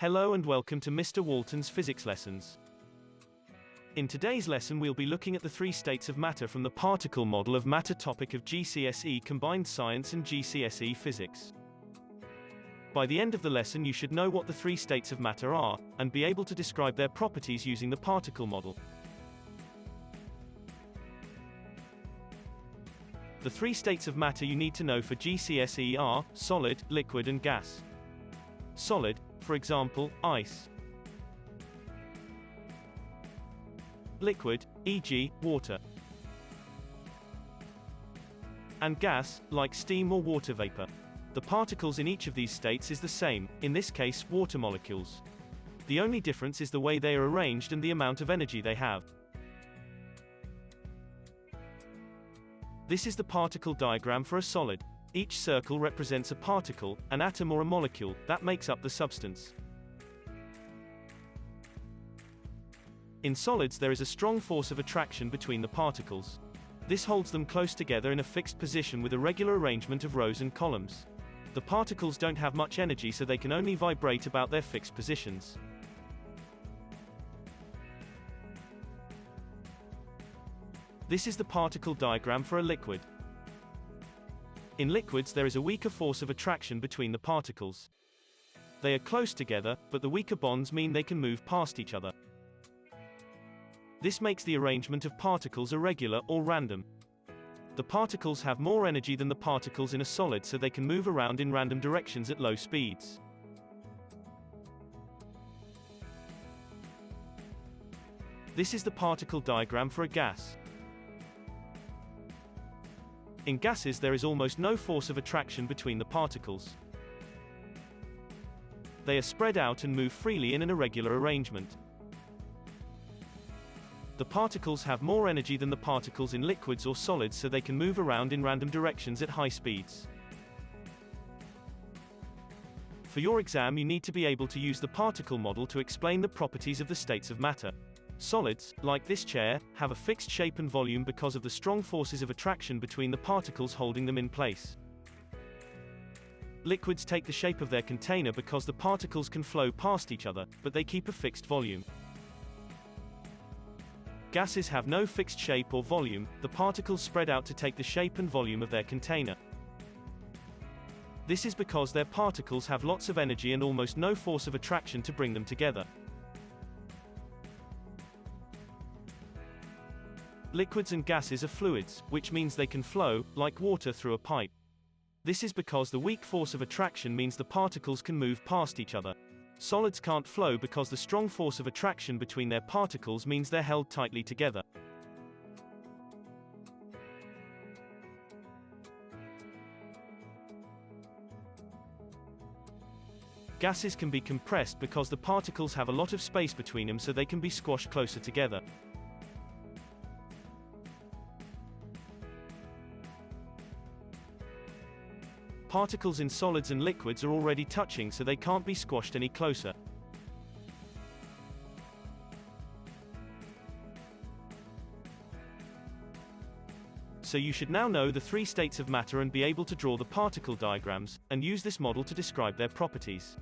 Hello and welcome to Mr. Walton's Physics Lessons. In today's lesson we'll be looking at the three states of matter from the particle model of matter topic of GCSE Combined Science and GCSE Physics. By the end of the lesson you should know what the three states of matter are, and be able to describe their properties using the particle model. The three states of matter you need to know for GCSE are solid, liquid and gas. Solid, for example, ice. Liquid, e.g., water. And gas, like steam or water vapor. The particles in each of these states is the same, in this case water molecules. The only difference is the way they are arranged and the amount of energy they have. This is the particle diagram for a solid. Each circle represents a particle, an atom or a molecule, that makes up the substance. In solids there is a strong force of attraction between the particles. This holds them close together in a fixed position with a regular arrangement of rows and columns. The particles don't have much energy so they can only vibrate about their fixed positions. This is the particle diagram for a liquid. In liquids there is a weaker force of attraction between the particles. They are close together, but the weaker bonds mean they can move past each other. This makes the arrangement of particles irregular or random. The particles have more energy than the particles in a solid so they can move around in random directions at low speeds. This is the particle diagram for a gas. In gases there is almost no force of attraction between the particles. They are spread out and move freely in an irregular arrangement. The particles have more energy than the particles in liquids or solids so they can move around in random directions at high speeds. For your exam you need to be able to use the particle model to explain the properties of the states of matter. Solids, like this chair, have a fixed shape and volume because of the strong forces of attraction between the particles holding them in place. Liquids take the shape of their container because the particles can flow past each other, but they keep a fixed volume. Gases have no fixed shape or volume, the particles spread out to take the shape and volume of their container. This is because their particles have lots of energy and almost no force of attraction to bring them together. Liquids and gases are fluids, which means they can flow, like water through a pipe. This is because the weak force of attraction means the particles can move past each other. Solids can't flow because the strong force of attraction between their particles means they're held tightly together. Gases can be compressed because the particles have a lot of space between them so they can be squashed closer together. Particles in solids and liquids are already touching so they can't be squashed any closer. So you should now know the three states of matter and be able to draw the particle diagrams, and use this model to describe their properties.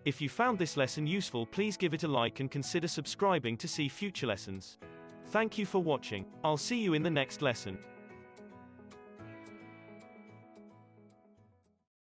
If you found this lesson useful, please give it a like and consider subscribing to see future lessons. Thank you for watching. I'll see you in the next lesson.